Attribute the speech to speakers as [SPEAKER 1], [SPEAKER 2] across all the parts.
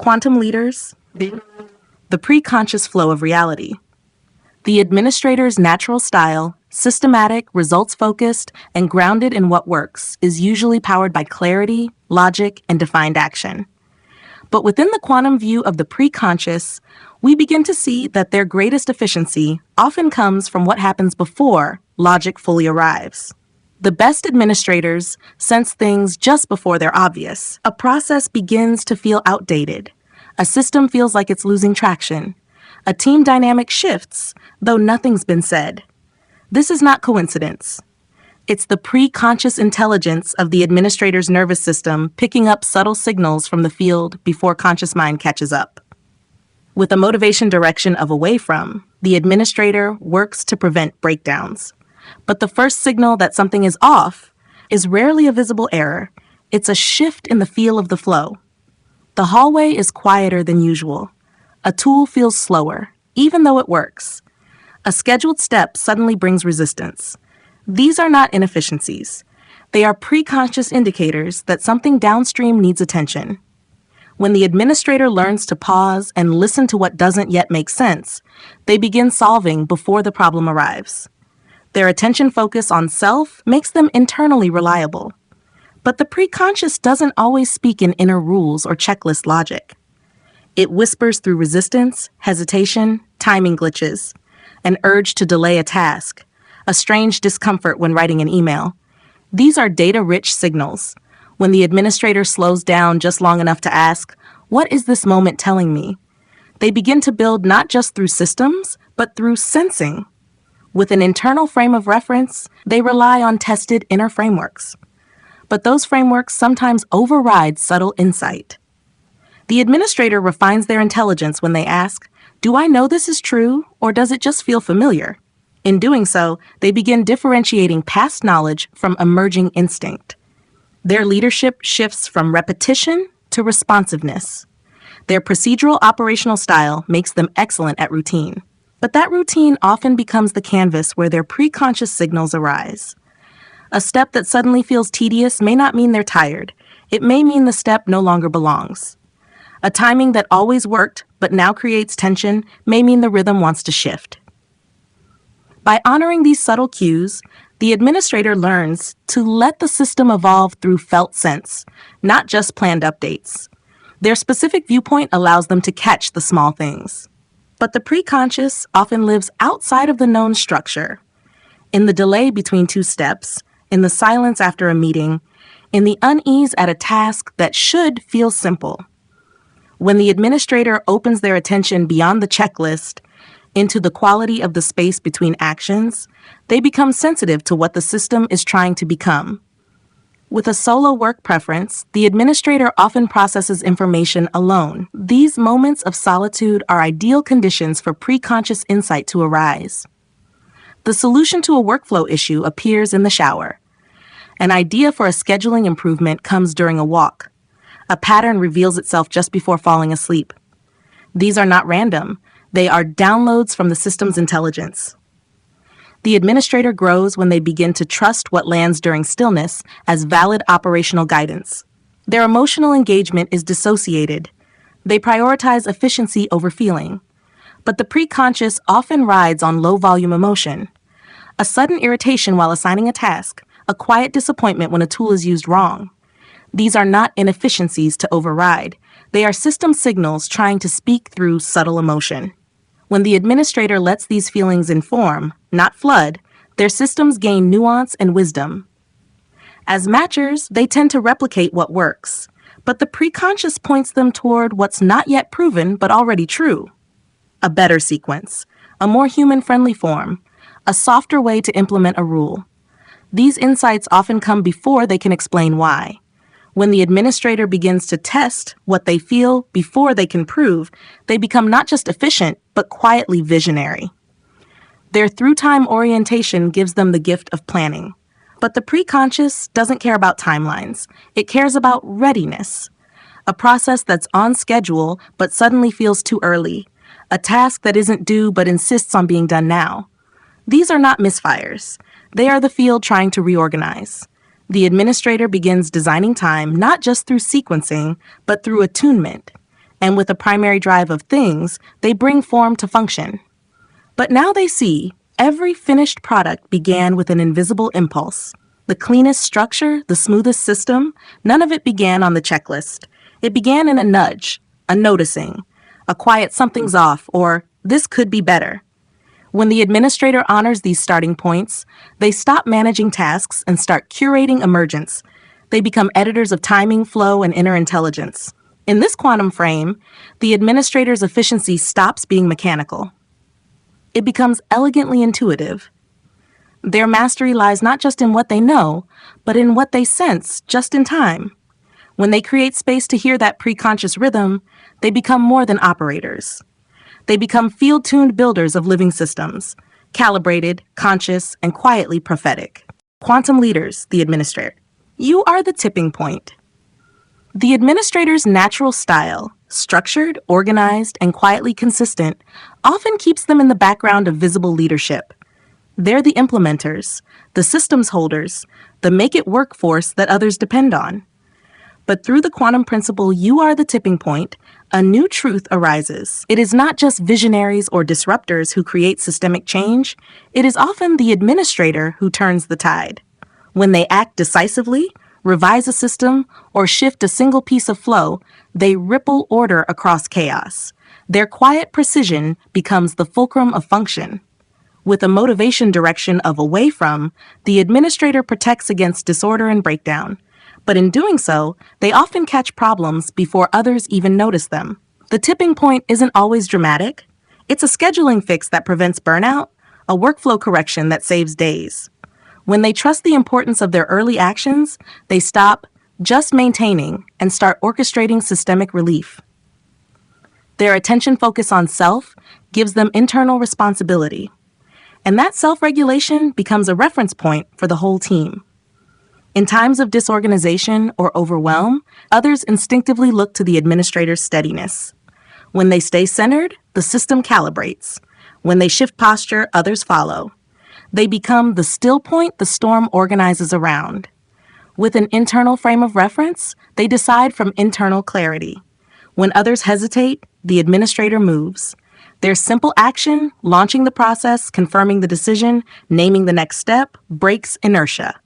[SPEAKER 1] Quantum leaders, the preconscious flow of reality. The administrator's natural style, systematic, results-focused, and grounded in what works, is usually powered by clarity, logic, and defined action. But within the quantum view of the preconscious, we begin to see that their greatest efficiency often comes from what happens before logic fully arrives. The best administrators sense things just before they're obvious. A process begins to feel outdated. A system feels like it's losing traction. A team dynamic shifts, though nothing's been said. This is not coincidence. It's the preconscious intelligence of the administrator's nervous system picking up subtle signals from the field before conscious mind catches up. With a motivation direction of away from, the administrator works to prevent breakdowns. But the first signal that something is off is rarely a visible error. It's a shift in the feel of the flow. The hallway is quieter than usual. A tool feels slower, even though it works. A scheduled step suddenly brings resistance. These are not inefficiencies. They are preconscious indicators that something downstream needs attention. When the administrator learns to pause and listen to what doesn't yet make sense, they begin solving before the problem arrives. Their attention focus on self makes them internally reliable. But the preconscious doesn't always speak in inner rules or checklist logic. It whispers through resistance, hesitation, timing glitches, an urge to delay a task, a strange discomfort when writing an email. These are data-rich signals. When the administrator slows down just long enough to ask, "What is this moment telling me?" they begin to build not just through systems, but through sensing. With an internal frame of reference, they rely on tested inner frameworks. But those frameworks sometimes override subtle insight. The administrator refines their intelligence when they ask, "Do I know this is true, or does it just feel familiar?" In doing so, they begin differentiating past knowledge from emerging instinct. Their leadership shifts from repetition to responsiveness. Their procedural operational style makes them excellent at routine. But that routine often becomes the canvas where their preconscious signals arise. A step that suddenly feels tedious may not mean they're tired. It may mean the step no longer belongs. A timing that always worked but now creates tension may mean the rhythm wants to shift. By honoring these subtle cues, the administrator learns to let the system evolve through felt sense, not just planned updates. Their specific viewpoint allows them to catch the small things. But the preconscious often lives outside of the known structure. In the delay between two steps, in the silence after a meeting, in the unease at a task that should feel simple. When the administrator opens their attention beyond the checklist into the quality of the space between actions, they become sensitive to what the system is trying to become. With a solo work preference, the administrator often processes information alone. These moments of solitude are ideal conditions for preconscious insight to arise. The solution to a workflow issue appears in the shower. An idea for a scheduling improvement comes during a walk. A pattern reveals itself just before falling asleep. These are not random. They are downloads from the system's intelligence. The administrator grows when they begin to trust what lands during stillness as valid operational guidance. Their emotional engagement is dissociated. They prioritize efficiency over feeling. But the preconscious often rides on low-volume emotion. A sudden irritation while assigning a task, a quiet disappointment when a tool is used wrong. These are not inefficiencies to override. They are system signals trying to speak through subtle emotion. When the administrator lets these feelings inform, not flood, their systems gain nuance and wisdom. As matchers, they tend to replicate what works, but the preconscious points them toward what's not yet proven but already true. A better sequence, a more human-friendly form, a softer way to implement a rule. These insights often come before they can explain why. When the administrator begins to test what they feel before they can prove, they become not just efficient, but quietly visionary. Their through-time orientation gives them the gift of planning. But the preconscious doesn't care about timelines. It cares about readiness. A process that's on schedule but suddenly feels too early. A task that isn't due but insists on being done now. These are not misfires. They are the field trying to reorganize. The administrator begins designing time not just through sequencing, but through attunement. And with a primary drive of things, they bring form to function. But now they see every finished product began with an invisible impulse. The cleanest structure, the smoothest system, none of it began on the checklist. It began in a nudge, a noticing, a quiet something's off, or this could be better. When the administrator honors these starting points, they stop managing tasks and start curating emergence. They become editors of timing, flow, and inner intelligence. In this quantum frame, the administrator's efficiency stops being mechanical. It becomes elegantly intuitive. Their mastery lies not just in what they know, but in what they sense just in time. When they create space to hear that preconscious rhythm, they become more than operators. They become field-tuned builders of living systems, calibrated, conscious, and quietly prophetic. Quantum leaders, the administrator. You are the tipping point. The administrator's natural style, structured, organized, and quietly consistent, often keeps them in the background of visible leadership. They're the implementers, the systems holders, the make-it-work force that others depend on. But through the quantum principle, you are the tipping point, a new truth arises. It is not just visionaries or disruptors who create systemic change. It is often the administrator who turns the tide. When they act decisively, revise a system, or shift a single piece of flow, they ripple order across chaos. Their quiet precision becomes the fulcrum of function. With a motivation direction of away from, the administrator protects against disorder and breakdown. But in doing so, they often catch problems before others even notice them. The tipping point isn't always dramatic. It's a scheduling fix that prevents burnout, a workflow correction that saves days. When they trust the importance of their early actions, they stop just maintaining and start orchestrating systemic relief. Their attention focus on self gives them internal responsibility. And that self-regulation becomes a reference point for the whole team. In times of disorganization or overwhelm, others instinctively look to the administrator's steadiness. When they stay centered, the system calibrates. When they shift posture, others follow. They become the still point the storm organizes around. With an internal frame of reference, they decide from internal clarity. When others hesitate, the administrator moves. Their simple action, launching the process, confirming the decision, naming the next step, breaks inertia.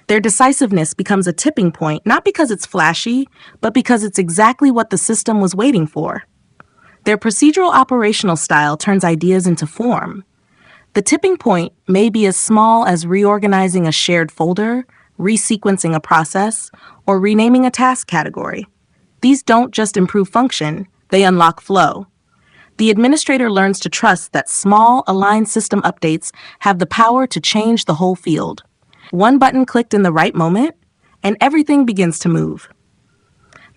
[SPEAKER 1] Their decisiveness becomes a tipping point, not because it's flashy, but because it's exactly what the system was waiting for. Their procedural operational style turns ideas into form. The tipping point may be as small as reorganizing a shared folder, resequencing a process, or renaming a task category. These don't just improve function, they unlock flow. The administrator learns to trust that small, aligned system updates have the power to change the whole field. One button clicked in the right moment, and everything begins to move.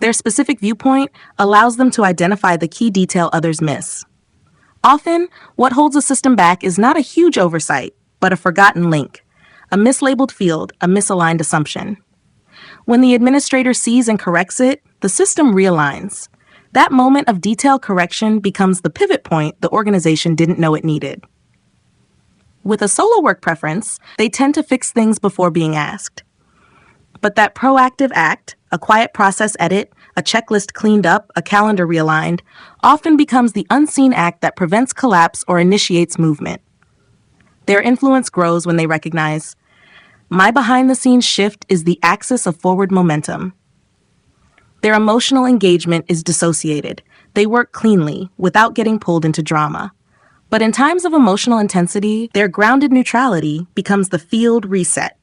[SPEAKER 1] Their specific viewpoint allows them to identify the key detail others miss. Often, what holds a system back is not a huge oversight, but a forgotten link, a mislabeled field, a misaligned assumption. When the administrator sees and corrects it, the system realigns. That moment of detailed correction becomes the pivot point the organization didn't know it needed. With a solo work preference, they tend to fix things before being asked. But that proactive act, a quiet process edit, a checklist cleaned up, a calendar realigned, often becomes the unseen act that prevents collapse or initiates movement. Their influence grows when they recognize, my behind-the-scenes shift is the axis of forward momentum. Their emotional engagement is dissociated. They work cleanly, without getting pulled into drama. But in times of emotional intensity, their grounded neutrality becomes the field reset.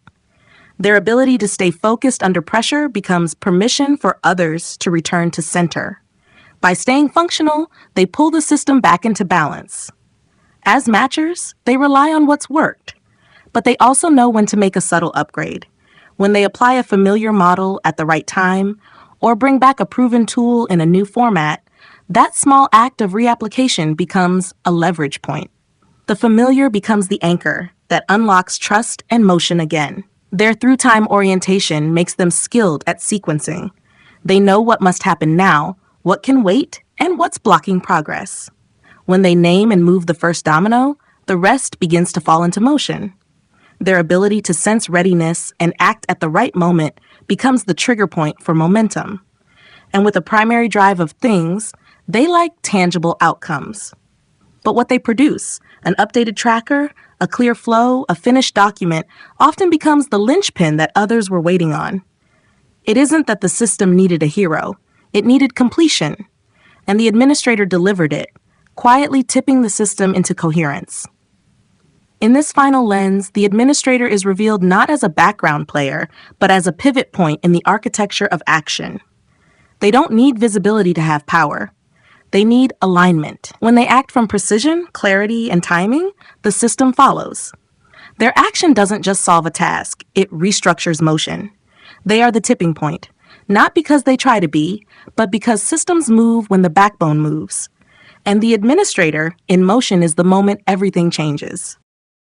[SPEAKER 1] Their ability to stay focused under pressure becomes permission for others to return to center. By staying functional, they pull the system back into balance. As matchers, they rely on what's worked, but they also know when to make a subtle upgrade, when they apply a familiar model at the right time, or bring back a proven tool in a new format. That small act of reapplication becomes a leverage point. The familiar becomes the anchor that unlocks trust and motion again. Their through-time orientation makes them skilled at sequencing. They know what must happen now, what can wait, and what's blocking progress. When they name and move the first domino, the rest begins to fall into motion. Their ability to sense readiness and act at the right moment becomes the trigger point for momentum. And with a primary drive of things, They like tangible outcomes. But what they produce, an updated tracker, a clear flow, a finished document, often becomes the linchpin that others were waiting on. It isn't that the system needed a hero. It needed completion. And the administrator delivered it, quietly tipping the system into coherence. In this final lens, the administrator is revealed not as a background player, but as a pivot point in the architecture of action. They don't need visibility to have power. They need alignment. When they act from precision, clarity, and timing, the system follows. Their action doesn't just solve a task, it restructures motion. They are the tipping point, not because they try to be, but because systems move when the backbone moves. And the administrator, in motion, is the moment everything changes.